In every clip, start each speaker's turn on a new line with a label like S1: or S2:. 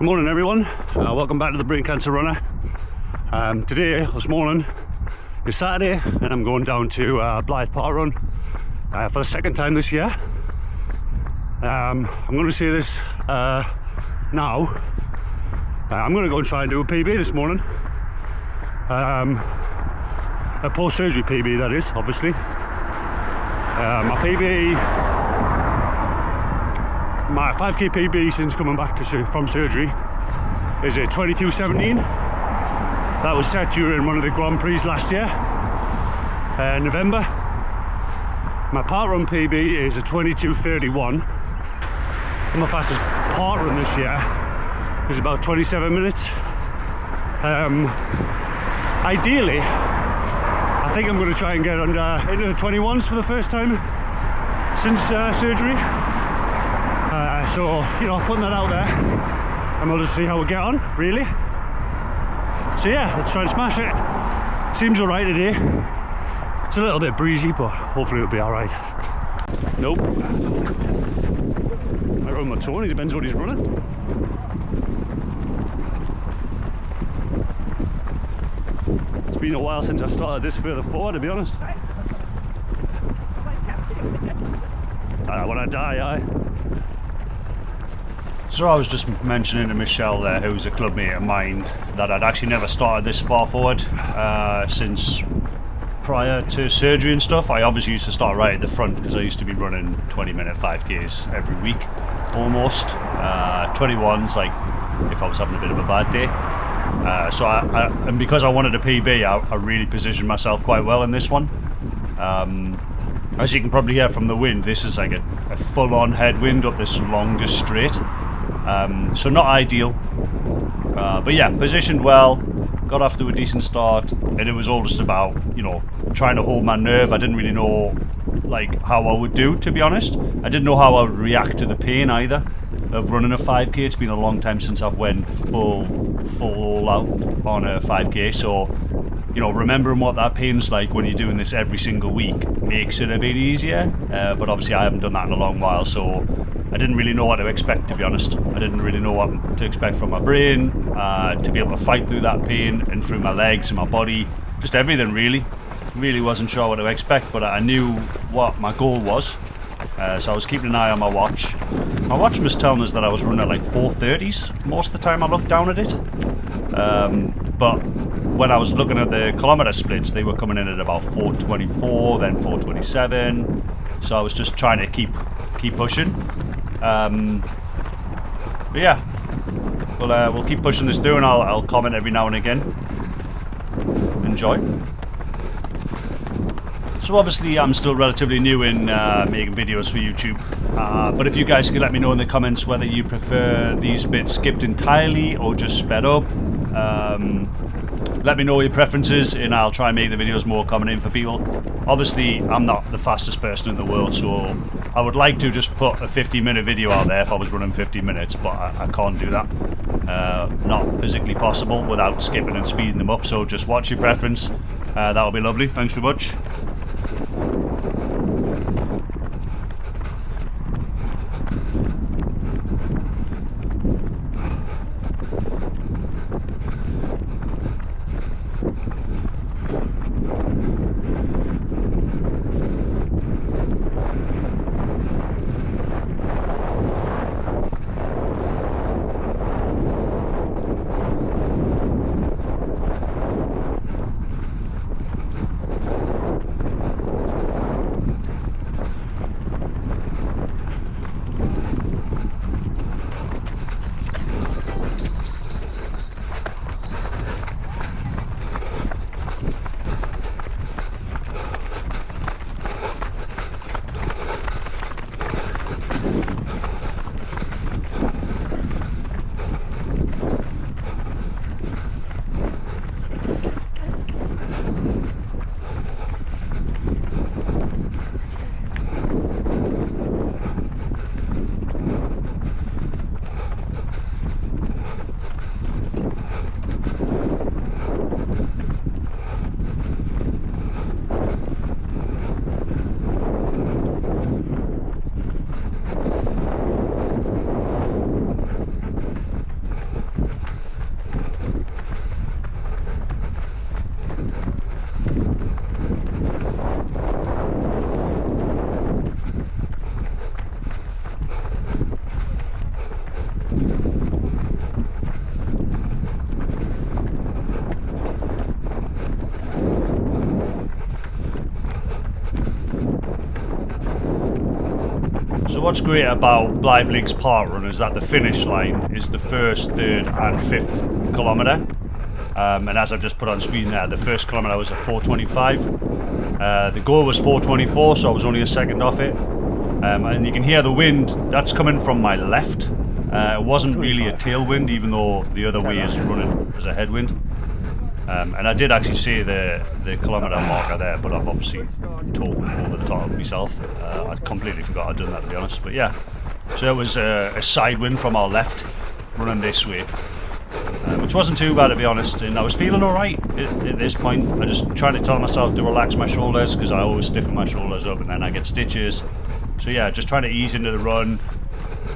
S1: Good morning everyone, welcome back to the Brain Cancer Runner. This morning is Saturday and I'm going down to Blyth Parkrun for the second time this year. I'm going to say this now. I'm going to go and try and do a PB this morning. A post-surgery PB that is, obviously. My PB, my 5k PB since coming back from surgery is a 22:17. That was set during one of the Grand Prix last year, November. My parkrun PB is a 22:31. And my fastest parkrun this year is about 27 minutes. Ideally, I think I'm going to try and get into the 21s for the first time since surgery. So, you know, putting that out there, and we'll just see how we get on, really. So yeah, let's try and smash it. Seems alright today. It's a little bit breezy, but hopefully it'll be alright. Nope. I run my toe, it depends what he's running. It's been a while since I started this further forward, to be honest. When I die, aye. So I was just mentioning to Michelle there, who's a clubmate of mine, that I'd actually never started this far forward since prior to surgery and stuff. I obviously used to start right at the front because I used to be running 20-minute 5Ks every week, almost. 21s, like if I was having a bit of a bad day. And because I wanted a PB, I really positioned myself quite well in this one. As you can probably hear from the wind, this is like a full-on headwind up this longest straight. So not ideal, but yeah, positioned well, got off to a decent start, and it was all just about, you know, trying to hold my nerve. I didn't really know like how I would do, to be honest. I didn't know how I would react to the pain either of running a 5k. It's been a long time since I've went full all out on a 5k, so you know, remembering what that pain's like when you're doing this every single week makes it a bit easier, but obviously I haven't done that in a long while, so I didn't really know what to expect, to be honest. I didn't really know what to expect from my brain, to be able to fight through that pain and through my legs and my body, just everything really. Really wasn't sure what to expect, but I knew what my goal was, so I was keeping an eye on my watch. My watch was telling us that I was running at like 4:30s most of the time I looked down at it, but when I was looking at the kilometre splits, they were coming in at about 4:24, then 4:27. So I was just trying to keep pushing. But yeah, we'll keep pushing this through, and I'll comment every now and again. Enjoy. So obviously I'm still relatively new in making videos for YouTube, but if you guys could let me know in the comments whether you prefer these bits skipped entirely or just sped up. Let me know your preferences and I'll try and make the videos more common in for people. Obviously I'm not the fastest person in the world, so I would like to just put a 50-minute video out there if I was running 50 minutes, but I can't do that. Not physically possible without skipping and speeding them up, so just watch your preference. That'll be lovely. Thanks very much. what's great about Blyth Links Parkrun is that the finish line is the first, third and fifth kilometre. And as I've just put on screen there, the first kilometre was at 4:25. The goal was 4:24, so I was only a second off it. And you can hear the wind, that's coming from my left. It wasn't really a tailwind, even though the other way is running as a headwind. And I did actually see the kilometre marker there, but I've obviously talked over the top of myself. I completely forgot I'd done that, to be honest. But yeah, so it was a side wind from our left, running this way. Which wasn't too bad, to be honest, and I was feeling alright at this point. I just trying to tell myself to relax my shoulders, because I always stiffen my shoulders up and then I get stitches. So yeah, just trying to ease into the run,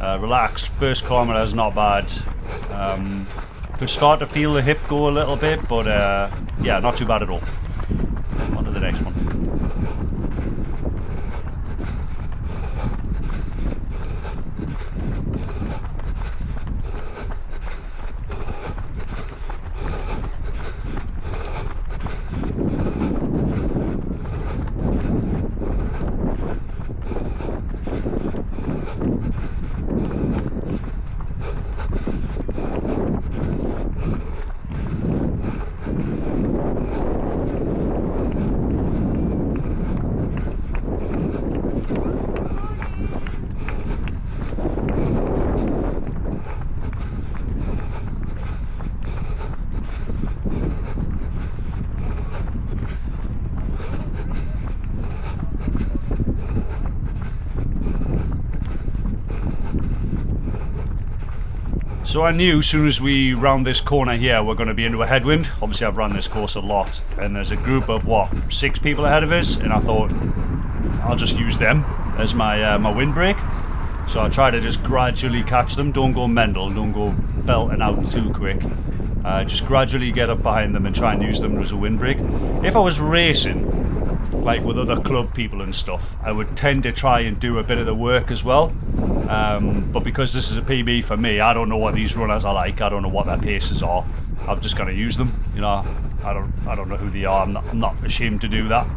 S1: relax. First kilometre is not bad. Could start to feel the hip go a little bit, but yeah, not too bad at all. On to the next one. So I knew as soon as we round this corner here we're going to be into a headwind. Obviously I've run this course a lot and there's a group of 6 people ahead of us, and I thought I'll just use them as my my windbreak. So I try to just gradually catch them, don't go mental, don't go belting out too quick. Just gradually get up behind them and try and use them as a windbreak. If I was racing like with other club people and stuff, I would tend to try and do a bit of the work as well. But because this is a PB for me, I don't know what these runners are like. I don't know what their paces are. I'm just going to use them. You know, I don't know who they are. I'm not ashamed to do that.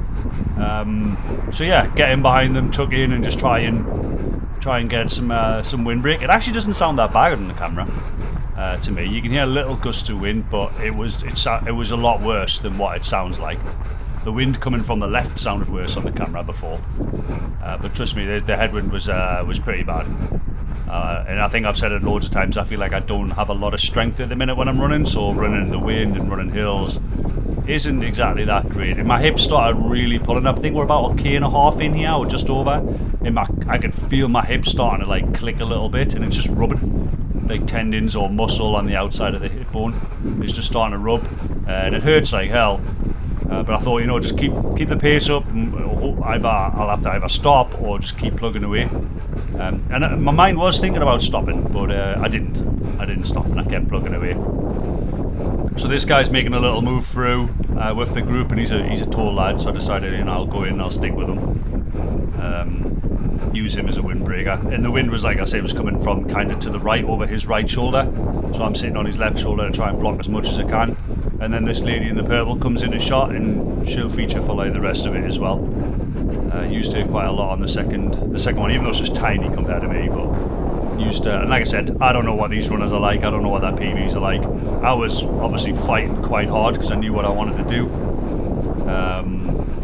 S1: So yeah, get in behind them, tuck in, and just try and get some windbreak. It actually doesn't sound that bad on the camera to me. You can hear a little gust of wind, but it was a lot worse than what it sounds like. The wind coming from the left sounded worse on the camera before, but trust me, the headwind was pretty bad. And I think I've said it loads of times, I feel like I don't have a lot of strength at the minute when I'm running, so running in the wind and running hills isn't exactly that great. And my hips started really pulling up. I think we're about 1.5 km in here, or just over, and I could feel my hips starting to like click a little bit, and it's just rubbing. Like tendons or muscle on the outside of the hip bone is just starting to rub, and it hurts like hell. But I thought, you know, just keep the pace up. And I'll have to either stop or just keep plugging away. And my mind was thinking about stopping, but I didn't stop, and I kept plugging away. So this guy's making a little move through with the group, and he's a tall lad, so I decided, you know, I'll go in and I'll stick with him. Use him as a windbreaker. And the wind was, like I say, was coming from kind of to the right, over his right shoulder. So I'm sitting on his left shoulder to try and block as much as I can. And then this lady in the purple comes into shot, and she'll feature for like the rest of it as well. Used her quite a lot on the second one, even though it's just tiny compared to me, but used her. And like I said, I don't know what these runners are like, I don't know what their PBs are like. I was obviously fighting quite hard because I knew what I wanted to do.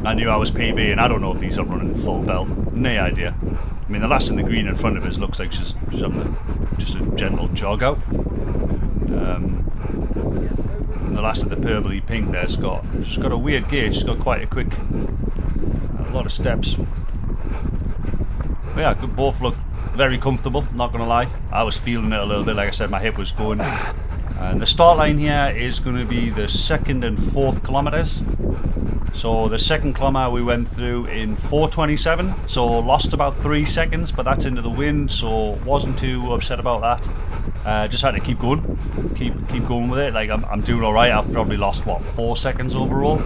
S1: I knew I was PB, and I don't know if these are running full belt, no idea. I mean, the last in the green in front of us looks like she's having just a general jog out. And the last of the purpley pink there's she's got a weird gauge. She's got quite a lot of steps. But yeah, both look very comfortable, not gonna lie. I was feeling it a little bit, like I said, my hip was going. And the start line here is going to be the 2nd and 4th kilometers. So the 2nd kilometer we went through in 4:27, so lost about 3 seconds, but that's into the wind, so wasn't too upset about that. Just had to keep going, keep going with it. Like I'm doing all right. I've probably lost 4 seconds overall,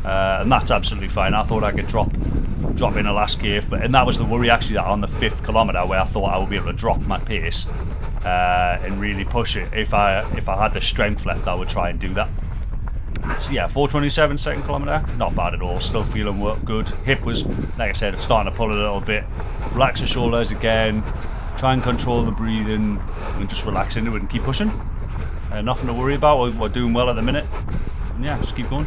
S1: and that's absolutely fine. I thought I could drop in a last cave, and that was the worry actually, that on the 5th kilometer where I thought I would be able to drop my pace and really push it. If I had the strength left, I would try and do that. So yeah, 4:27 second kilometre, not bad at all, still feeling good. Hip was, like I said, starting to pull a little bit. Relax the shoulders again, try and control the breathing and just relax into it and keep pushing. Nothing to worry about, we're doing well at the minute. And yeah, just keep going.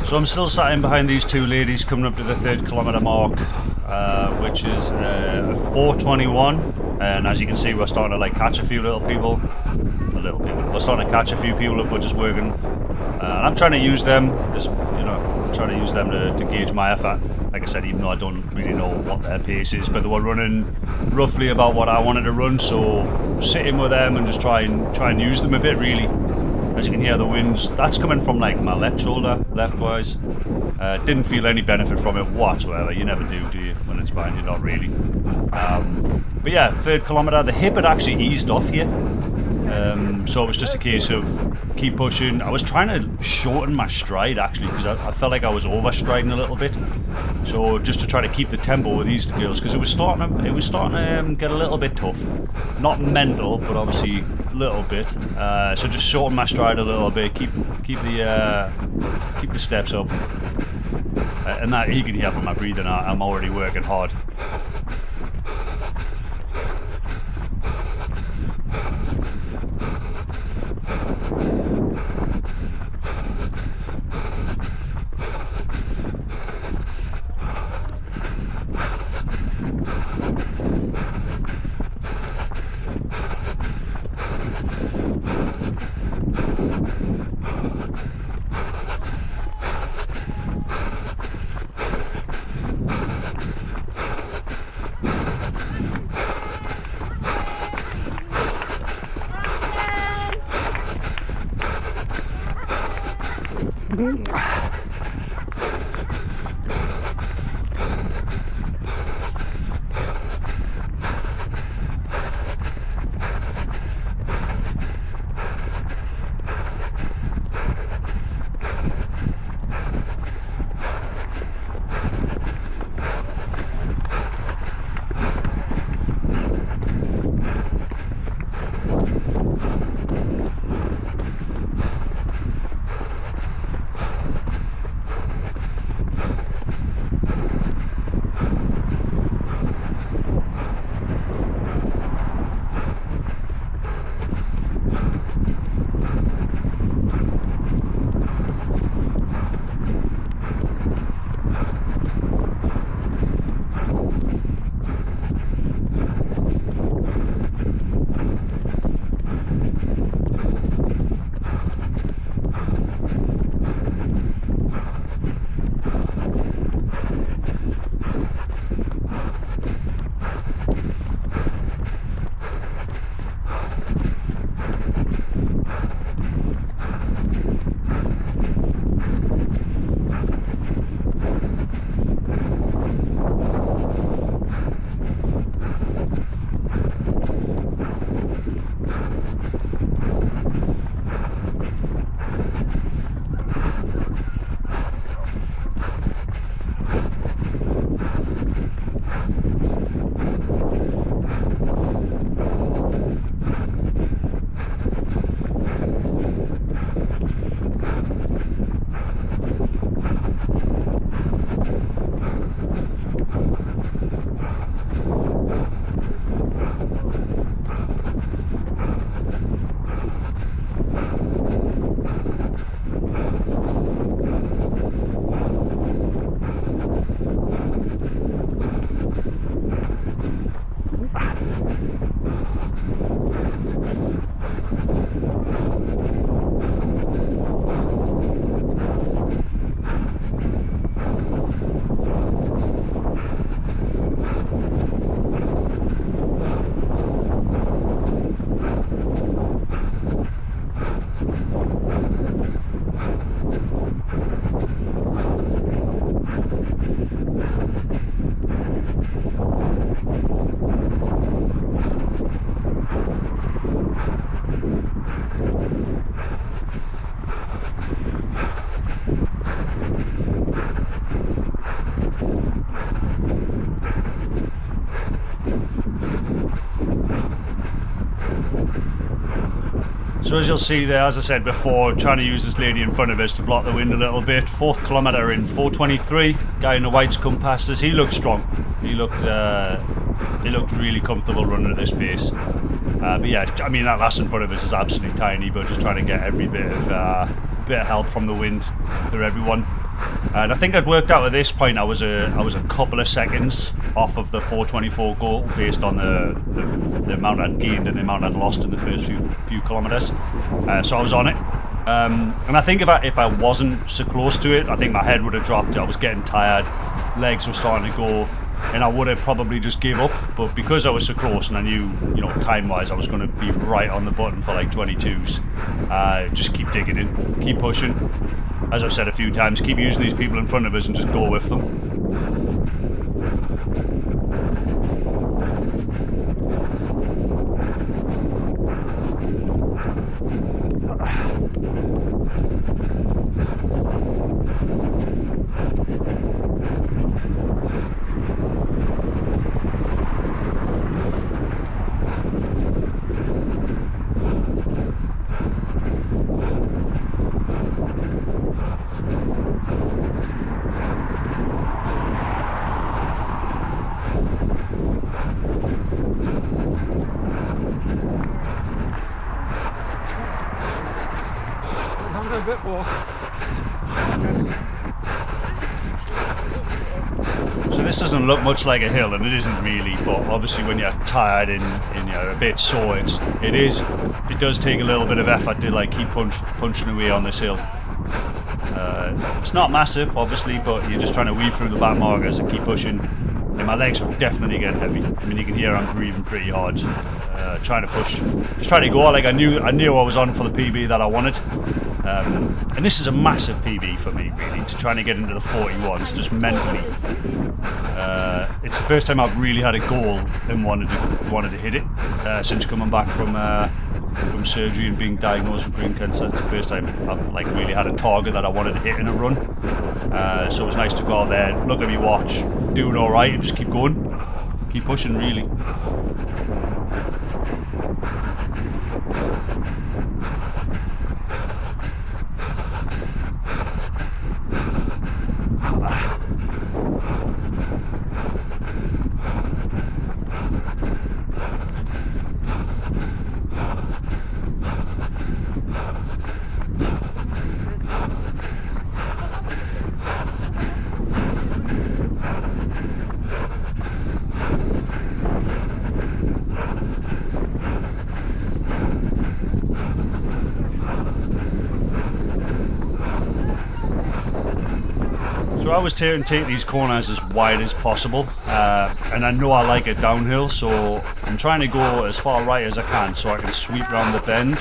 S1: So I'm still sat in behind these two ladies coming up to the 3rd kilometre mark, which is 4:21, and as you can see we're starting to like catch a few people. We're starting to catch a few people if we're just working. And I'm trying to use them, as you know, I'm trying to use them to gauge my effort. Like I said, even though I don't really know what their pace is, but they were running roughly about what I wanted to run, so sitting with them and just try and use them a bit really. As you can hear the winds, that's coming from like my left shoulder, leftwise. Didn't feel any benefit from it whatsoever. You never do you? When it's behind you, not really. But yeah, 3rd kilometre, the hip had actually eased off here. So it was just a case of keep pushing. I was trying to shorten my stride actually, because I felt like I was overstriding a little bit. So just to try to keep the tempo with these girls, because it was starting to get a little bit tough. Not mental, but obviously a little bit. So just shorten my stride a little bit, keep the steps up, and that you can hear from my breathing. I'm already working hard. So as you'll see there, as I said before, trying to use this lady in front of us to block the wind a little bit. 4th kilometre in 4:23. Guy in the white's come past us. He looked strong. He looked really comfortable running at this pace. But yeah, I mean that last in front of us is absolutely tiny, but just trying to get every bit of help from the wind through everyone. And I think I'd worked out at this point I was a couple of seconds off of the 4:24 goal based on the amount I'd gained and the amount I'd lost in the first few kilometres. So I was on it. And I think if I wasn't so close to it, I think my head would have dropped. I was getting tired, legs were starting to go, and I would have probably just gave up. But because I was so close and I knew, time-wise I was going to be right on the button for like 22s, just keep digging in, keep pushing. As I've said a few times, keep using these people in front of us and just go with them.
S2: A bit more.
S1: So this doesn't look much like a hill, and it isn't really, but obviously when you're tired and you're a bit sore, it does take a little bit of effort to like keep punching away on this hill. It's not massive, obviously, but you're just trying to weave through the back markers and keep pushing. And my legs are definitely getting heavy. I mean, you can hear I'm breathing pretty hard, trying to push, just trying to go. Like I knew I was on for the PB that I wanted, and this is a massive PB for me, really, to trying to get into the 41s, just mentally. It's the first time I've really had a goal and wanted to hit it since coming back from surgery and being diagnosed with brain cancer. It's the first time I've like really had a target that I wanted to hit in a run. So it was nice to go out there, look at me watch, doing all right, and just keep going, keep pushing, really. So I was trying to take these corners as wide as possible, and I know I like it downhill, so I'm trying to go as far right as I can so I can sweep around the bend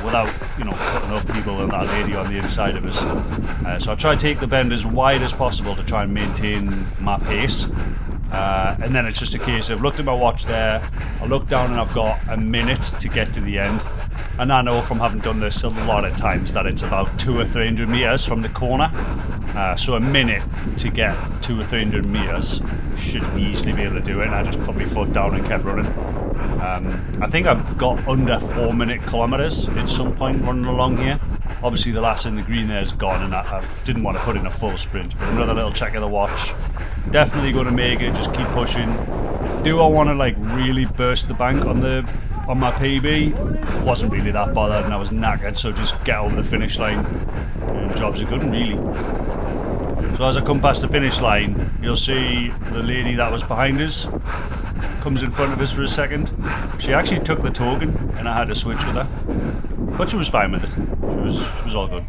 S1: without, you know, cutting up people and that lady on the inside of us. So I try to take the bend as wide as possible to try and maintain my pace. And then it's just a case of looked at my watch there, I look down and I've got a minute to get to the end. And I know from having done this a lot of times that it's about 200 or 300 meters from the corner. So a minute to get 200 or 300 meters should easily be able to do it. And I just put my foot down and kept running. I think I've got under 4-minute kilometers at some point running along here. Obviously the last in the green there is gone, and I didn't want to put in a full sprint, but another little check of the watch. Definitely going to make it, just keep pushing. Do I want to like really burst the bank on my PB? Wasn't really that bothered, and I was knackered, so just get over the finish line and jobs are good, really. So as I come past the finish line, you'll see the lady that was behind us comes in front of us for a second. She actually took the token and I had to switch with her, but she was fine with it. She was all good.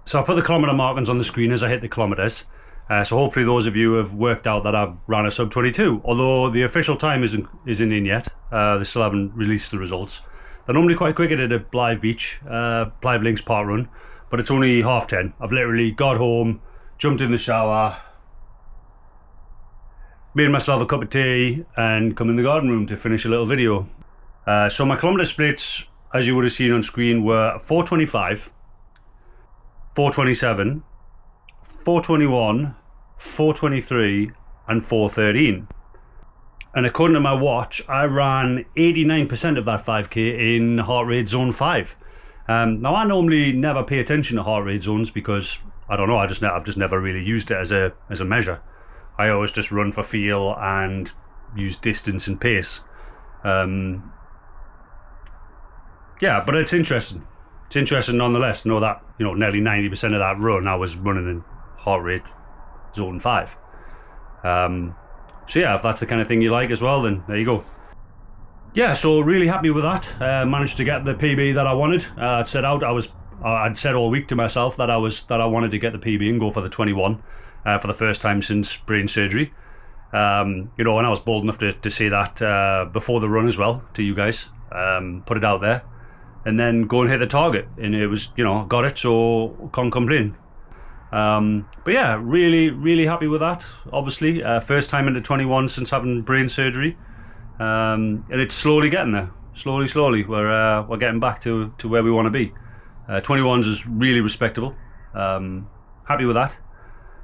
S1: So I put the kilometre markings on the screen as I hit the kilometres. So hopefully those of you have worked out that I've ran a sub 22, although the official time isn't in yet. They still haven't released the results. They're normally quite quick at it at Blyth Beach, Blyth Links Parkrun, but it's only 10:30. I've literally got home, jumped in the shower, made myself a cup of tea and come in the garden room to finish a little video. So my kilometre splits, as you would have seen on screen, were 4:25, 4:27, 4:21, 4:23 and 4:13. And according to my watch, I ran 89% of that 5k in heart rate zone 5. Now I normally never pay attention to heart rate zones because I don't know, I've just never really used it as a measure. I always just run for feel and use distance and pace. Yeah, but it's interesting. It's interesting nonetheless to know that, you know, nearly 90% of that run I was running in heart rate zone 5. So yeah, if that's the kind of thing you like as well, then there you go. Yeah, so really happy with that. Managed to get the PB that I wanted. I'd set all week to myself that I wanted to get the PB and go for the 21 for the first time since brain surgery. You know, and I was bold enough to say that before the run as well to you guys. Put it out there, and then go and hit the target, and it was, you know, got it, so can't complain. But yeah, really happy with that. Obviously, first time into 21 since having brain surgery, and it's slowly getting there. Slowly, we're getting back to where we want to be. 21s is really respectable. Happy with that.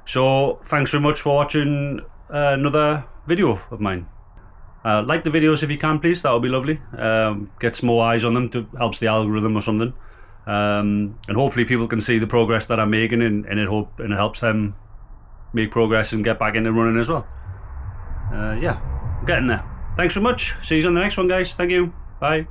S1: So thanks very much for watching another video of mine. Like the videos if you can, please. That would be lovely. Get some more eyes on them, to helps the algorithm or something. And hopefully people can see the progress that I'm making, and it helps them make progress and get back into running as well. Yeah, I'm getting there. Thanks so much. See you on the next one, guys. Thank you. Bye.